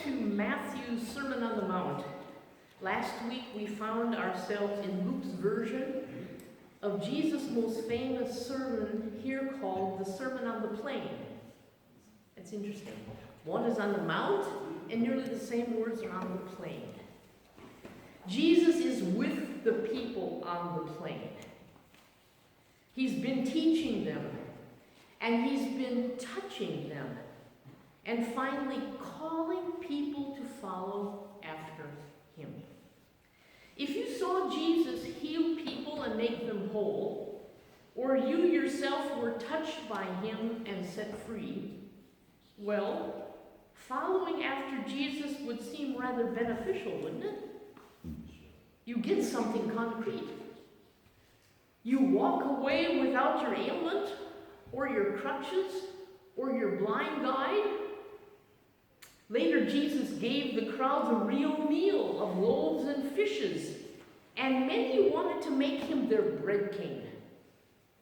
to Matthew's Sermon on the Mount. Last week we found ourselves in Luke's version of Jesus' most famous sermon, here called the Sermon on the Plain. It's interesting. One is on the mount, and nearly the same words are on the plain. Jesus is with the people on the plain. He's been teaching them, and he's been touching them, and finally calling people to follow after him. If you saw Jesus heal people and make them whole, or you yourself were touched by him and set free, well, following after Jesus would seem rather beneficial, wouldn't it? You get something concrete. You walk away without your ailment, or your crutches, or your blind guide. Later, Jesus gave the crowds a real meal of loaves and fishes, and many wanted to make him their bread king.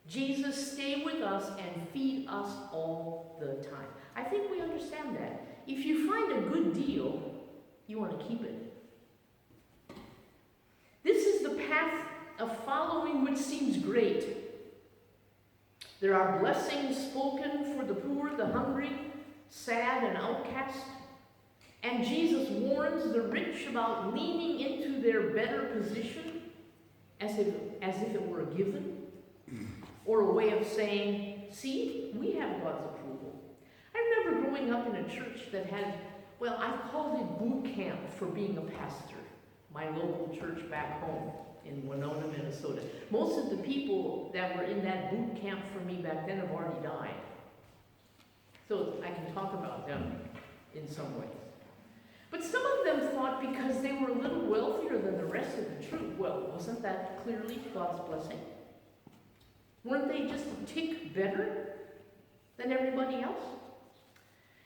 Jesus, stay with us and feed us all the time. I think we understand that. If you find a good deal, you want to keep it. This is the path of following which seems great. There are blessings spoken for the poor, the hungry, sad, and outcast. And Jesus warns the rich about leaning into their better position as if it were a given, or a way of saying, see, we have God's approval. I remember growing up in a church that had, well, I called it boot camp for being a pastor, my local church back home in Winona, Minnesota. Most of the people that were in that boot camp for me back then have already died. So I can talk about them in some ways. But some of them thought because they were a little wealthier than the rest of the troop, well, wasn't that clearly God's blessing? Weren't they just a tick better than everybody else?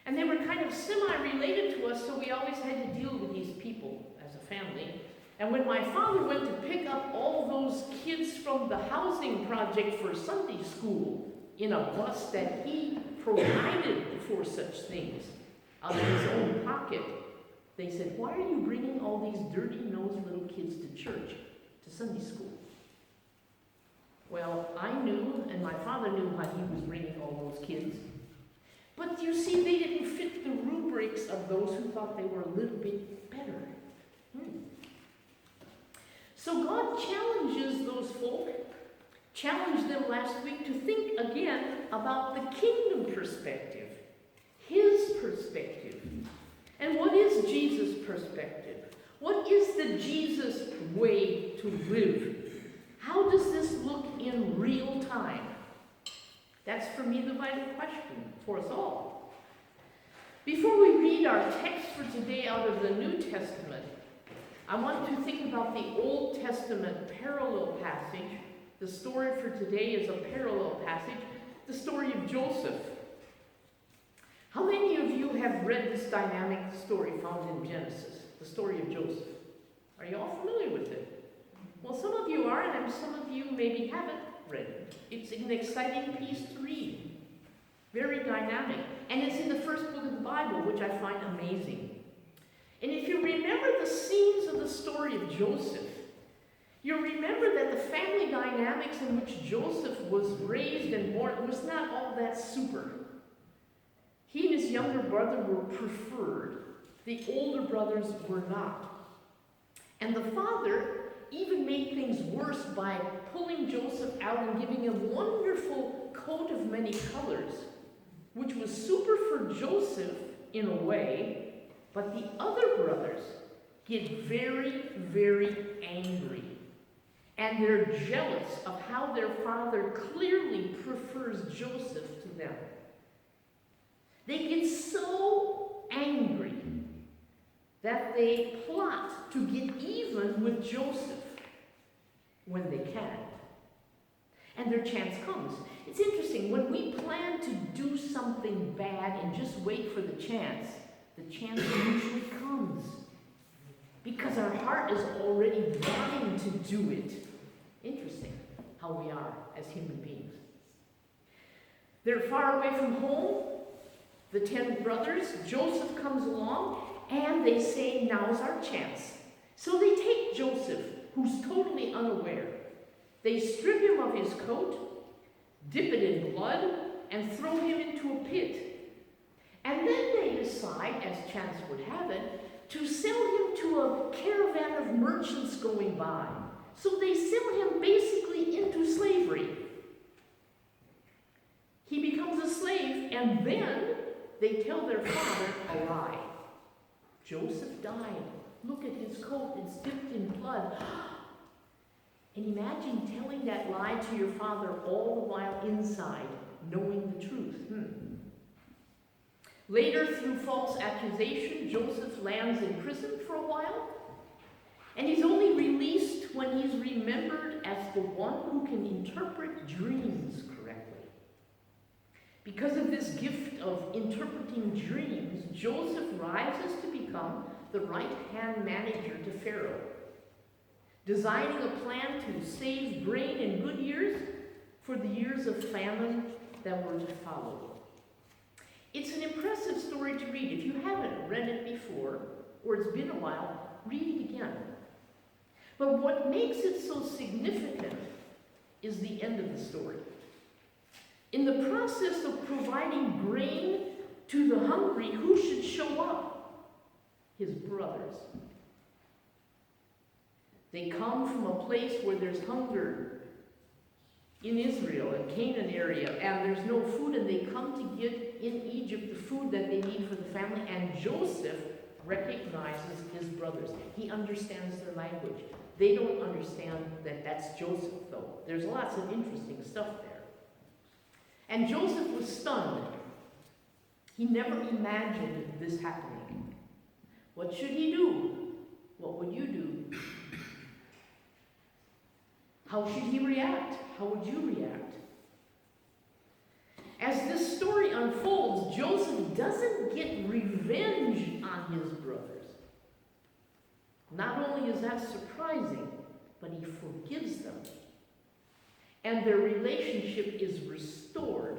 And they were kind of semi-related to us, so we always had to deal with these people as a family. And when my father went to pick up all those kids from the housing project for Sunday school in a bus that he provided for such things out of his own pocket, they said, why are you bringing all these dirty-nosed little kids to church, to Sunday school? Well, I knew, and my father knew why he was bringing all those kids. But you see, they didn't fit the rubrics of those who thought they were a little bit better. So God challenges those folk, challenged them last week to think again about the kingdom perspective, his perspective. And what is Jesus' perspective? What is the Jesus way to live? How does this look in real time? That's for me the vital question for us all. Before we read our text for today out of the New Testament, I want to think about the Old Testament parallel passage. The story for today is a parallel passage, the story of Joseph. How many of you have read this dynamic story found in Genesis, the story of Joseph? Are you all familiar with it? Well, some of you are, and some of you maybe haven't read it. It's an exciting piece to read. Very dynamic. And it's in the first book of the Bible, which I find amazing. And if you remember the scenes of the story of Joseph, you'll remember that the family dynamics in which Joseph was raised and born was not all that super. He and his younger brother were preferred. The older brothers were not. And the father even made things worse by pulling Joseph out and giving him a wonderful coat of many colors, which was super for Joseph in a way, but the other brothers get very, very angry. And they're jealous of how their father clearly prefers Joseph to them. They get so angry that they plot to get even with Joseph when they can. And their chance comes. It's interesting, when we plan to do something bad and just wait for the chance usually comes. Because our heart is already wanting to do it. Interesting how we are as human beings. They're far away from home, the 10 brothers. Joseph comes along, And they say, now's our chance. So they take Joseph, who's totally unaware. They strip him of his coat, dip it in blood, and throw him into a pit. And then they decide, as chance would have it, to sell him to a caravan of merchants going by. So they sell him basically into slavery. He becomes a slave, and then they tell their father a lie. Joseph died. Look at his coat, it's dipped in blood. And imagine telling that lie to your father all the while inside, knowing the truth. Later, through false accusation, Joseph lands in prison for a while. And he's only released when he's remembered as the one who can interpret dreams correctly. Because of this gift of interpreting dreams, Joseph rises to become the right-hand manager to Pharaoh, designing a plan to save grain in good years for the years of famine that were to follow. It's an impressive story to read. If you haven't read it before, or it's been a while, read it again. But what makes it so significant is the end of the story. In the process of providing grain to the hungry, who should show up? His brothers. They come from a place where there's hunger in Israel and Canaan area, and there's no food, and they come to get in Egypt the food that they need for the family, and Joseph recognizes his brothers. He understands their language. They don't understand that that's Joseph, though. There's lots of interesting stuff there. And Joseph was stunned. He never imagined this happening. What should he do? What would you do? How should he react? How would you react? As this story unfolds, Joseph doesn't get revenge on his brothers. Not only is that surprising, but he forgives them. And their relationship is restored.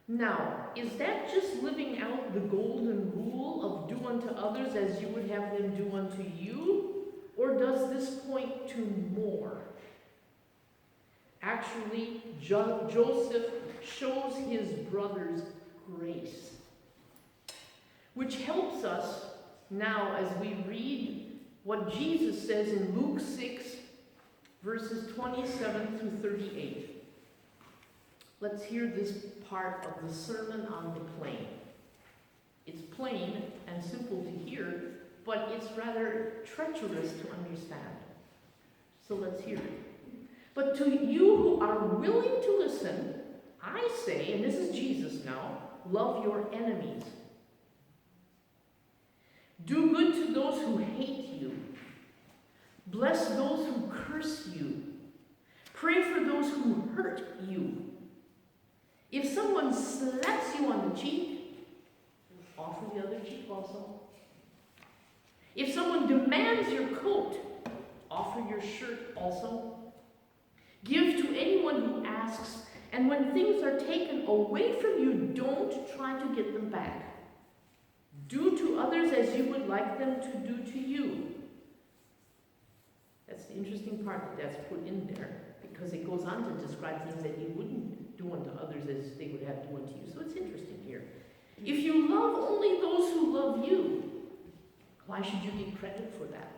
Now, is that just living out the golden rule of do unto others as you would have them do unto you? Or does this point to more? Actually, Joseph shows his brothers grace, which helps us now as we read what Jesus says in Luke 6, verses 27 through 38. Let's hear this part of the Sermon on the Plain. It's plain and simple to hear, but it's rather treacherous to understand. So let's hear it. But to you who are willing to listen, I say, and this is Jesus now, love your enemies. Do good to those who hate you. Bless those who curse you. Pray for those who hurt you. If someone slaps you on the cheek, offer the other cheek also. If someone demands your coat, offer your shirt also. Give to anyone who asks, and when things are taken away from you, don't try to get them back. Do to others as you would like them to do to you. That's the interesting part that's put in there, because it goes on to describe things that you wouldn't do unto others as they would have done unto you. So it's interesting here. If you love only those who love you, why should you get credit for that?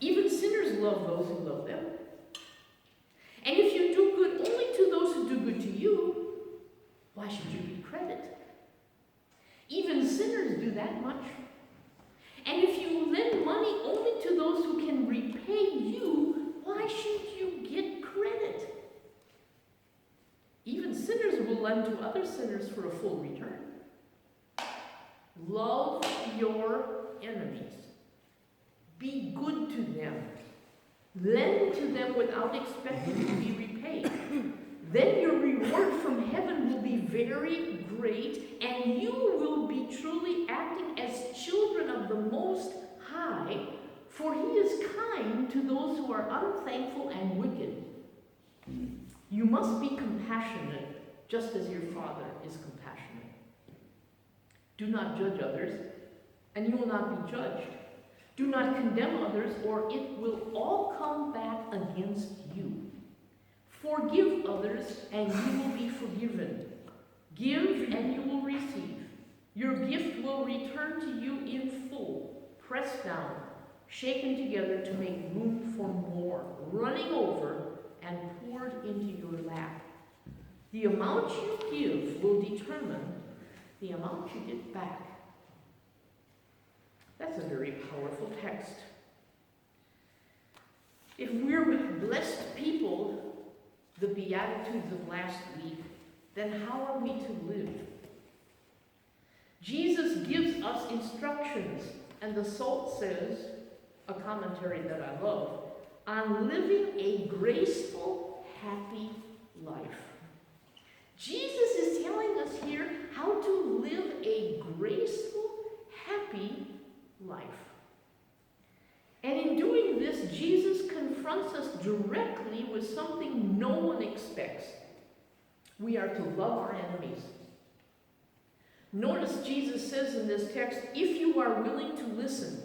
Even sinners love those who love them. And if you do good only to those who do good to you, why should you get credit? Even sinners do that much. And if you lend money only to those who can repay you, why should you get credit? Even sinners will lend to other sinners for a full return. Love your enemies. Be good to them. Lend to them without expecting to be repaid. Then your reward from heaven will be very great, and you will be truly acting as children of the Most High, for He is kind to those who are unthankful and wicked. You must be compassionate, just as your Father is compassionate. Do not judge others, and you will not be judged. Do not condemn others, or it will all come back against you. Forgive others, and you will be forgiven. Give, and you will receive. Your gift will return to you in full, pressed down, shaken together to make room for more, running over and poured into your lap. The amount you give will determine the amount you get back. That's a very powerful text. If we're blessed people, the Beatitudes of last week, then how are we to live? Jesus gives us instructions, and the Salt says, a commentary that I love, on living a graceful, happy life. Jesus is telling us here how to live a graceful, happy life. And in doing this, Jesus confronts us directly with something no one expects. We are to love our enemies. Notice Jesus says in this text, if you are willing to listen.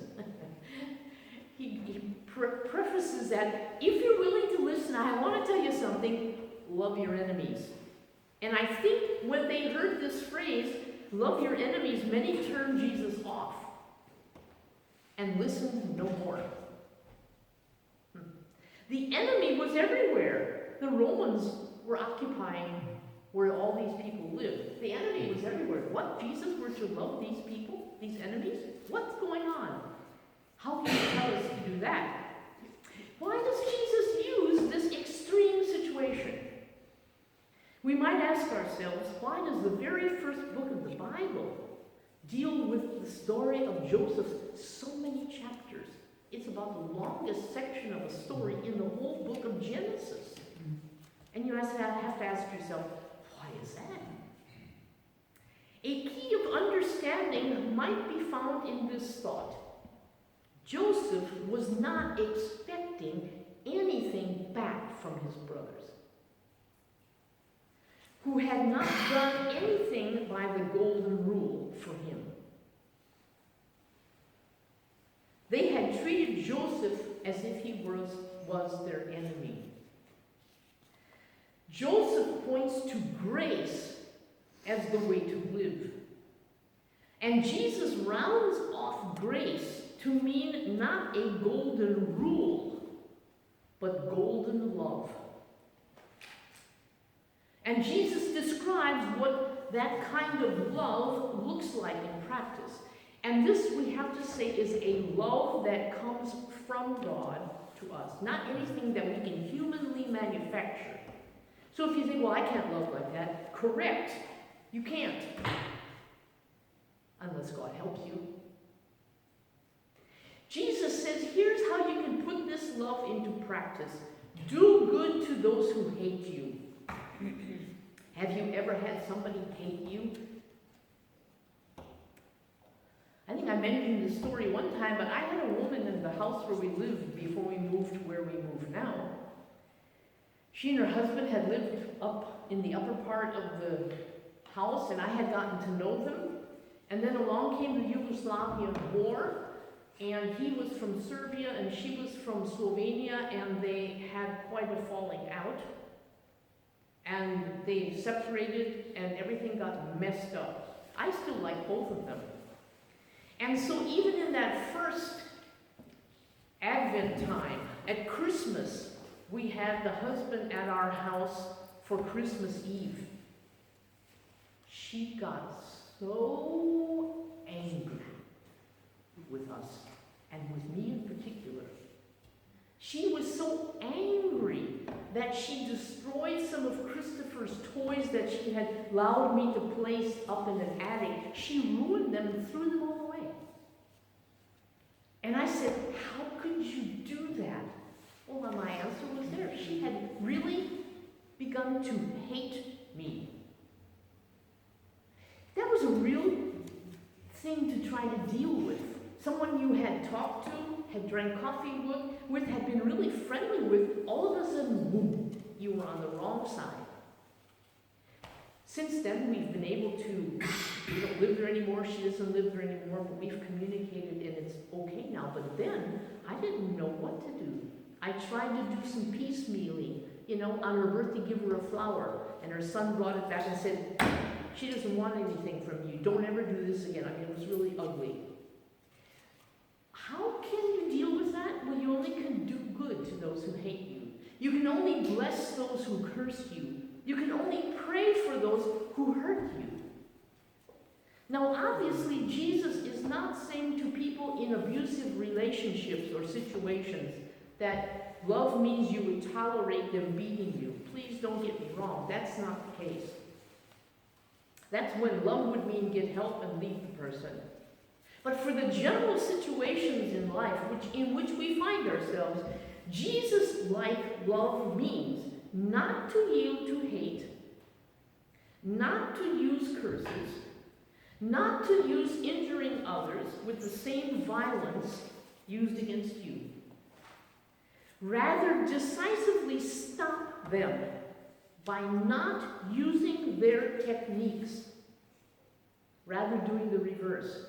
he prefaces that, if you're willing to listen, I want to tell you something, love your enemies. And I think when they heard this phrase, love your enemies, many turned Jesus off and listened no more. The enemy was everywhere. The Romans were occupying where all these people lived. The enemy was everywhere. What? Jesus were to love these people, these enemies? What's going on? How can you tell us to do that? Why does Jesus use this extreme situation? We might ask ourselves, why does the very first book of the Bible deal with the story of Joseph so many chapters? It's about the longest section of a story in the whole book of Genesis. And you have to ask yourself, why is that? A key of understanding might be found in this thought. Joseph was not expecting anything back from his brothers, who had not done anything by the golden rule for him. They had treated Joseph as if he was their enemy. Joseph points to grace as the way to live. And Jesus rounds off grace to mean not a golden rule, but golden love. And Jesus describes what that kind of love looks like in practice. And this, we have to say, is a love that comes from God to us, not anything that we can humanly manufacture. So if you think, well, I can't love like that, correct. You can't. Unless God helps you. Jesus says, here's how you can put this love into practice. Do good to those who hate you. Have you ever had somebody hate you? I think I mentioned this story one time, but I had a woman in the house where we lived before we moved to where we move now. She and her husband had lived up in the upper part of the house, and I had gotten to know them. And then along came the Yugoslavian war, and he was from Serbia and she was from Slovenia, and they had quite a falling out. And they separated, and everything got messed up. I still like both of them. And so even in that first Advent time, at Christmas, we had the husband at our house for Christmas Eve. She got so angry with us, and with me in particular. She was so angry that she destroyed some of Christopher's toys that she had allowed me to place up in an attic. She ruined them and threw them all away. And I said, how could you do that? Well, my answer was there. She had really begun to hate me. That was a real thing to try to deal with. Someone you had talked to, had drank coffee with, had been really friendly with, all of a sudden, boom, you were on the wrong side. Since then, we've been able to, we don't live there anymore, she doesn't live there anymore, but we've communicated and it's okay now. But then, I didn't know what to do. I tried to do some piecemealing. On her birthday, give her a flower. And her son brought it back and said, she doesn't want anything from you. Don't ever do this again. I mean, it was really ugly. How can you deal with that? Well, you only can do good to those who hate you. You can only bless those who curse you. You can only pray for those who hurt you. Now, obviously, Jesus is not saying to people in abusive relationships or situations that love means you would tolerate them beating you. Please don't get me wrong. That's not the case. That's when love would mean get help and leave the person. But for the general situations in life in which we find ourselves, Jesus-like love means not to yield to hate, not to use curses, not to use injuring others with the same violence used against you. Rather, decisively stop them by not using their techniques, rather doing the reverse.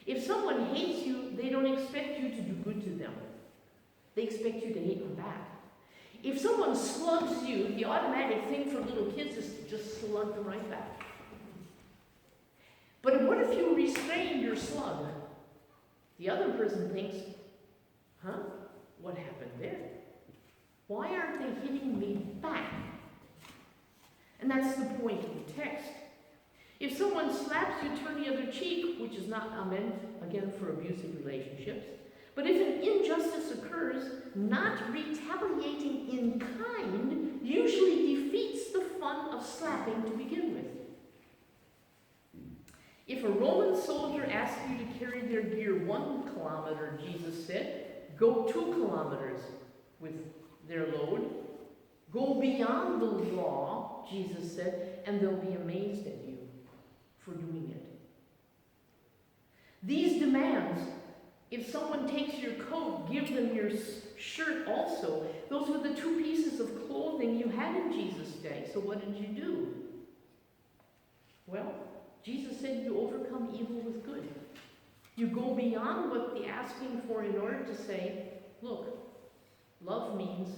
If someone hates you, they don't expect you to do good to them. They expect you to hate them back. If someone slugs you, the automatic thing for little kids is to just slug them right back. But what if you restrain your slug? The other person thinks, what happened there? Why aren't they hitting me back? And that's the point of the text. If someone slaps you, turn the other cheek, which is not meant, again, for abusive relationships. But if an injustice occurs, not retaliating in kind usually defeats the fun of slapping to begin with. If a Roman soldier asks you to carry their gear 1 kilometer, Jesus said, go 2 kilometers with their load. Go beyond the law, Jesus said, and they'll be amazed at you for doing it. These demands, if someone takes your coat, give them your shirt also. Those were the 2 pieces of clothing you had in Jesus' day. So what did you do? Well, Jesus said you overcome evil with good. You go beyond what they're asking for in order to say, look, love means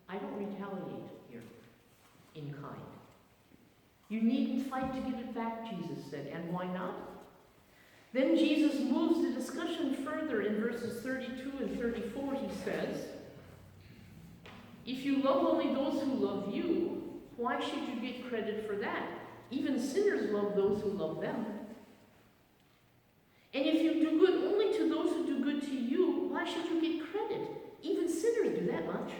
I don't retaliate here in kind. You needn't fight to get it back, Jesus said. And why not? Then Jesus moves the discussion further in verses 32 and 34. He says, if you love only those who love you, why should you get credit for that? Even sinners love those who love them. And if you do good only to those who do good to you, why should you get credit? Even sinners do that much.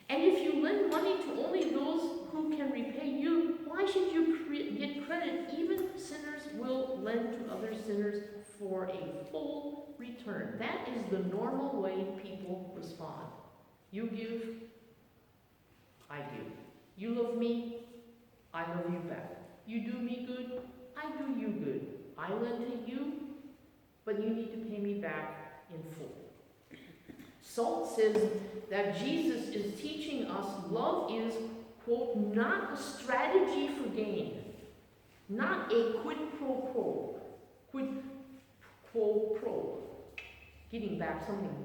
And if you lend money to only those who can repay you, why should you get credit? Even sinners will lend to other sinners for a full return. That is the normal way people respond. You give, I give. You love me, I love you back. You do me good, I do you good. I lend to you, but you need to pay me back in full. Salt says that Jesus is teaching us love is, quote, not a strategy for gain, not a quid pro quo, getting back something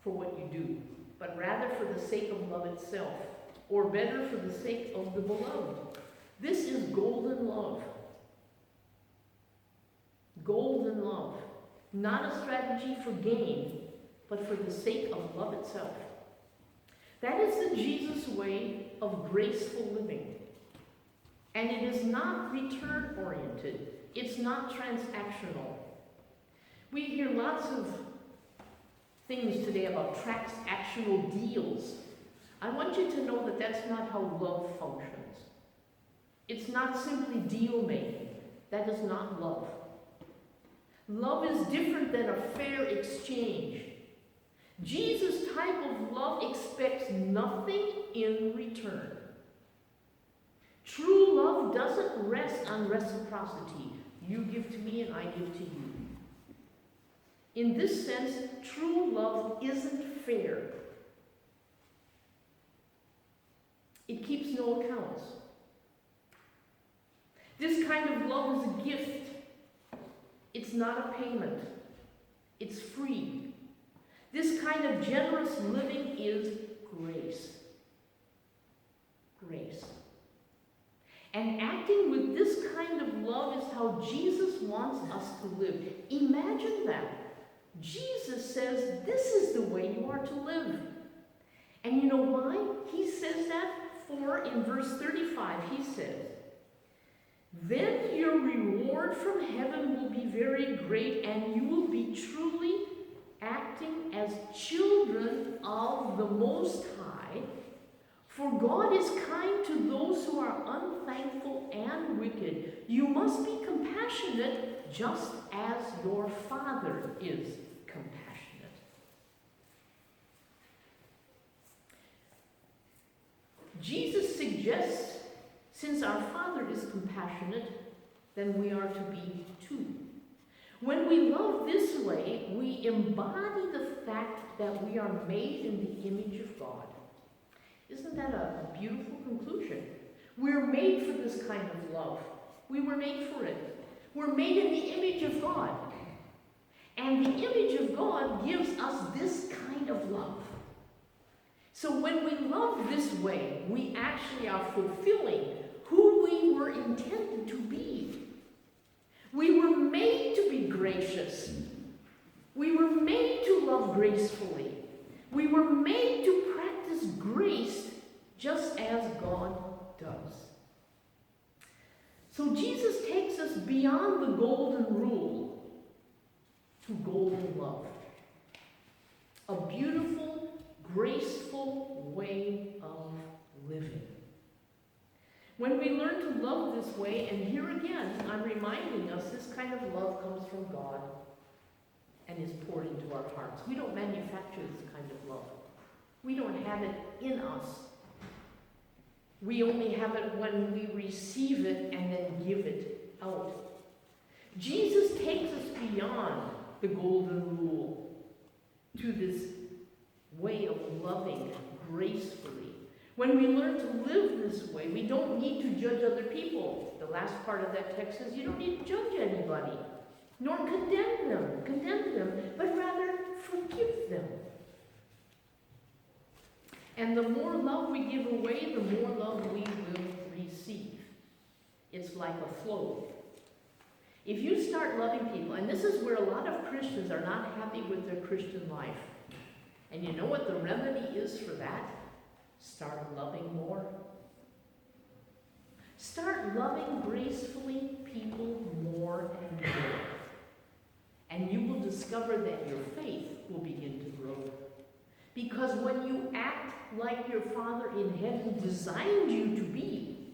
for what you do, but rather for the sake of love itself, or better, for the sake of the beloved. This is golden love. Golden love. Not a strategy for gain, but for the sake of love itself. That is the Jesus way of graceful living. And it is not return-oriented. It's not transactional. We hear lots of things today about transactional deals. I want you to know that that's not how love functions. It's not simply deal-making. That is not love. Love is different than a fair exchange. Jesus' type of love expects nothing in return. True love doesn't rest on reciprocity. You give to me and I give to you. In this sense, true love isn't fair. It keeps no accounts. This kind of love is a gift. It's not a payment. It's free. This kind of generous living is grace. Grace. And acting with this kind of love is how Jesus wants us to live. Imagine that. Jesus says this is the way you are to live. And you know why he says that? For in verse 35 he says, "Then your reward from heaven will be very great, and you will be truly acting as children of the Most High. For God is kind to those who are unthankful and wicked. You must be compassionate just as your Father is compassionate." Jesus suggests, since our Father is compassionate, then we are to be too. When we love this way, we embody the fact that we are made in the image of God. Isn't that a beautiful conclusion? We're made for this kind of love. We were made for it. We're made in the image of God. And the image of God gives us this kind of love. So when we love this way, we actually are fulfilling who we were intended to be. We were made to be gracious. We were made to love gracefully. We were made to practice grace just as God does. So Jesus takes us beyond the golden rule to golden love. A beautiful, graceful way of living. When we learn to love this way, and here again, I'm reminding us this kind of love comes from God and is poured into our hearts. We don't manufacture this kind of love. We don't have it in us. We only have it when we receive it and then give it out. Jesus takes us beyond the golden rule to this way of loving gracefully. When we learn to live this way, we don't need to judge other people. The last part of that text says you don't need to judge anybody, nor condemn them, but rather forgive them. And the more love we give away, the more love we will receive. It's like a flow. If you start loving people, and this is where a lot of Christians are not happy with their Christian life. And you know what the remedy is for that? Start loving more. Start loving gracefully people more and more. And you will discover that your faith will begin to grow. Because when you act like your Father in heaven designed you to be,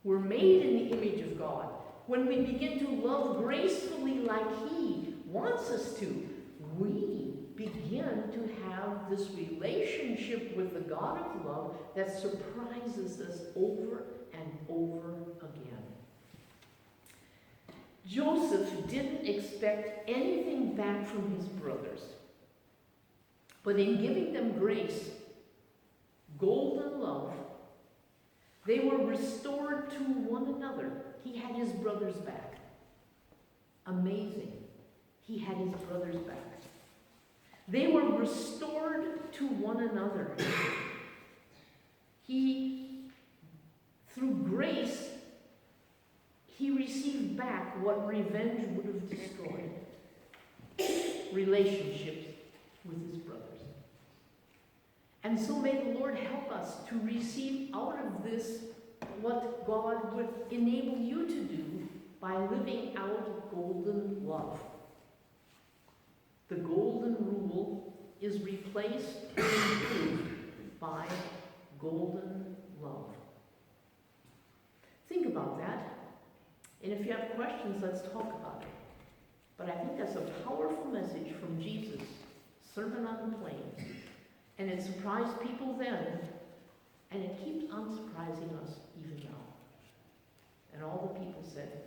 we're made in the image of God. When we begin to love gracefully like He wants us to, we begin to have this relationship with the God of love that surprises us over and over again. Joseph didn't expect anything back from his brothers. But in giving them grace, golden love, they were restored to one another. He had his brothers back. Amazing. He had his brothers back. They were restored to one another. Through grace, he received back what revenge would have destroyed. Relationships with his brothers. And so may the Lord help us to receive out of this what God would enable you to do by living out golden love. The golden rule is replaced and improved by golden love. Think about that. And if you have questions, let's talk about it. But I think that's a powerful message from Jesus, Sermon on the Plains. And it surprised people then, and it keeps on surprising us even now. And all the people said,